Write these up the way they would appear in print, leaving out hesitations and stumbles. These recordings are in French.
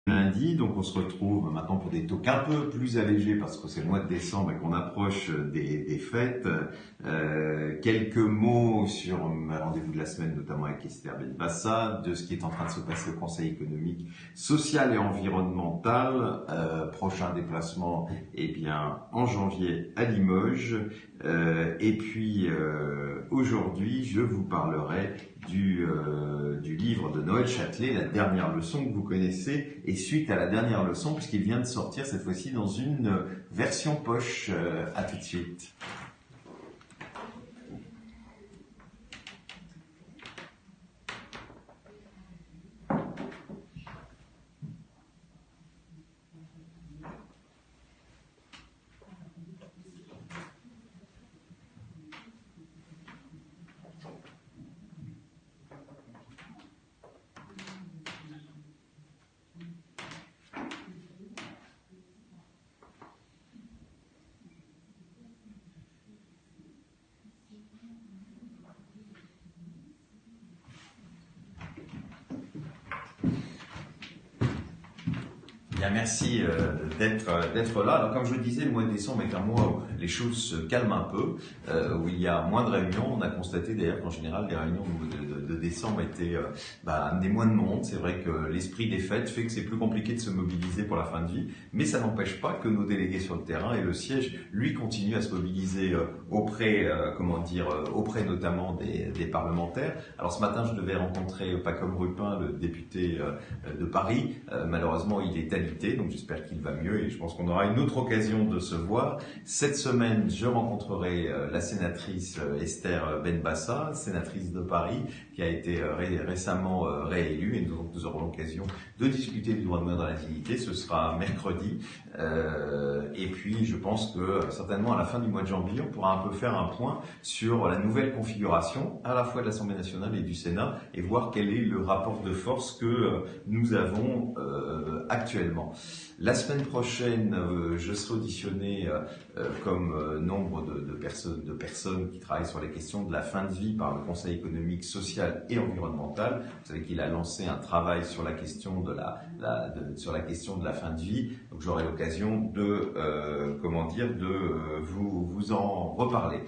Lundi, donc on se retrouve maintenant pour des talks un peu plus allégés parce que c'est le mois de décembre et qu'on approche des fêtes. Quelques mots sur ma rendez-vous de la semaine, notamment avec Esther Benbassa, de ce qui est en train de se passer au Conseil économique, social et environnemental. Prochain déplacement, eh bien, en janvier à Limoges. Et puis aujourd'hui, je vous parlerai du livre de Noël Châtelet, La dernière leçon, que vous connaissez, et suite à la dernière leçon, puisqu'il vient de sortir cette fois-ci dans une version poche. À tout de suite. Bien, merci d'être là. Alors, comme je le disais, le mois de décembre est un mois où les choses se calment un peu, où il y a moins de réunions. On a constaté d'ailleurs qu'en général, les réunions de décembre étaient amenaient moins de monde. C'est vrai que l'esprit des fêtes fait que c'est plus compliqué de se mobiliser pour la fin de vie, mais ça n'empêche pas que nos délégués sur le terrain et le siège, lui, continuent à se mobiliser auprès notamment des parlementaires. Alors ce matin, je devais rencontrer Pacom Rupin, le député de Paris. Malheureusement, il est alité, donc j'espère qu'il va mieux et je pense qu'on aura une autre occasion de se voir. Cette semaine, je rencontrerai la sénatrice Esther Benbassa, sénatrice de Paris, qui a été récemment réélue, et nous aurons l'occasion de discuter du droit de mœurs dans la dignité. Ce sera mercredi. Et puis, je pense que certainement à la fin du mois de janvier, on pourra un peu faire un point sur la nouvelle configuration, à la fois de l'Assemblée nationale et du Sénat, et voir quel est le rapport de force que nous avons actuellement. La semaine prochaine, je serai auditionné comme nombre de personnes qui travaillent sur les questions de la fin de vie par le Conseil économique, social et environnemental. Vous savez qu'il a lancé un travail sur la question de la fin de vie. Donc j'aurai l'occasion de vous en reparler.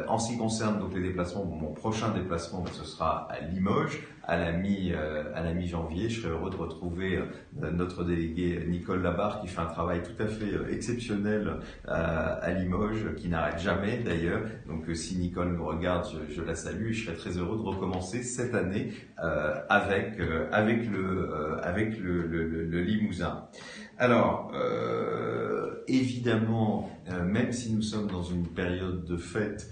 En ce qui concerne donc les déplacements, mon prochain déplacement, ce sera à Limoges à la mi-janvier. Je serai heureux de retrouver notre délégué Nicole Labarre qui fait un travail tout à fait exceptionnel à Limoges, qui n'arrête jamais d'ailleurs. Donc si Nicole nous regarde, je la salue et je serai très heureux de recommencer cette année avec le Limousin. Alors, évidemment, même si nous sommes dans une période de fête,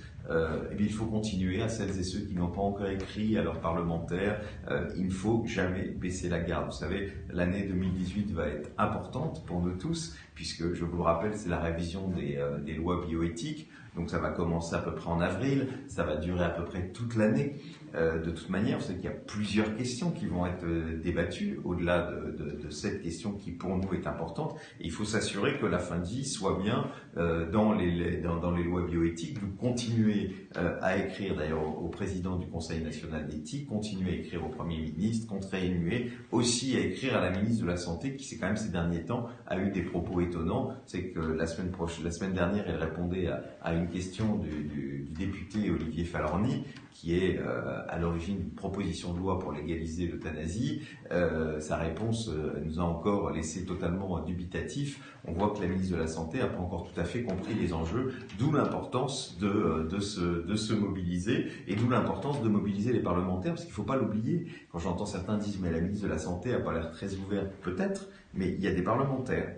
il faut continuer. À celles et ceux qui n'ont pas encore écrit à leurs parlementaires, il ne faut jamais baisser la garde. Vous savez, l'année 2018 va être importante pour nous tous, puisque, je vous le rappelle, c'est la révision des lois bioéthiques. Donc ça va commencer à peu près en avril, ça va durer à peu près toute l'année. De toute manière, vous savez qu'il y a plusieurs questions qui vont être débattues au-delà de cette question qui pour nous est importante. Et il faut s'assurer que la fin de vie soit bien dans les lois bioéthiques. Vous continuez à écrire d'ailleurs au président du Conseil national d'éthique, continuez à écrire au Premier ministre, continuez aussi à écrire à la ministre de la Santé qui, c'est quand même ces derniers temps, a eu des propos étonnants. C'est que la semaine dernière, elle répondait à une question du député Olivier Falorni, qui est à l'origine d'une proposition de loi pour légaliser l'euthanasie. Sa réponse nous a encore laissé totalement dubitatifs. On voit que la ministre de la Santé n'a pas encore tout à fait compris les enjeux, d'où l'importance de se mobiliser, et d'où l'importance de mobiliser les parlementaires, parce qu'il ne faut pas l'oublier. Quand j'entends certains dire « mais la ministre de la Santé n'a pas l'air très ouverte », peut-être, mais il y a des parlementaires.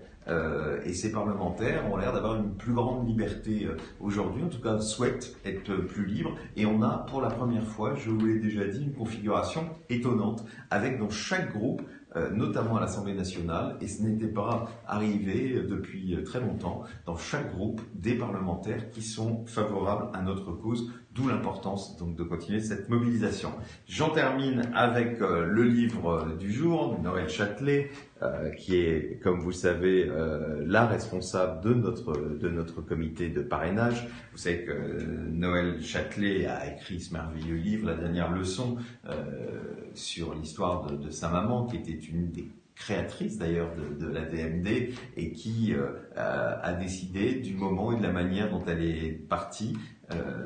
Et ces parlementaires ont l'air d'avoir une plus grande liberté aujourd'hui, en tout cas souhaitent être plus libres, et on a pour la première fois, je vous l'ai déjà dit, une configuration étonnante, avec dans chaque groupe, notamment à l'Assemblée nationale, et ce n'était pas arrivé depuis très longtemps, dans chaque groupe, des parlementaires qui sont favorables à notre cause, d'où l'importance donc de continuer cette mobilisation. J'en termine avec le livre du jour, Noël Châtelet, qui est, comme vous le savez, la responsable de notre comité de parrainage. Vous savez que Noël Châtelet a écrit ce merveilleux livre, La dernière leçon, sur l'histoire de sa maman, qui était une des créatrice d'ailleurs de la DMD et qui a décidé du moment et de la manière dont elle est partie.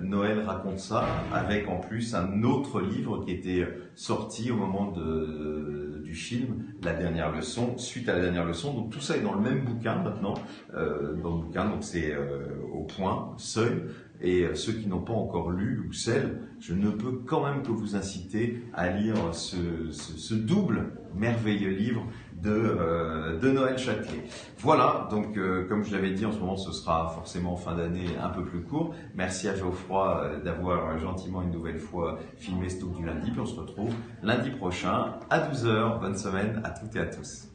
Noël raconte ça avec en plus un autre livre qui était sorti au moment du film, La Dernière Leçon, suite à La Dernière Leçon. Donc tout ça est dans le même bouquin maintenant, dans le bouquin, donc c'est au point, Seuil. Et ceux qui n'ont pas encore lu, ou celles, je ne peux quand même que vous inciter à lire ce double merveilleux livre de Noël Châtelet. Voilà, donc comme je l'avais dit, en ce moment ce sera forcément en fin d'année un peu plus court. Merci à Geoffroy d'avoir gentiment une nouvelle fois filmé ce talk du lundi, puis on se retrouve lundi prochain à 12h. Bonne semaine à toutes et à tous.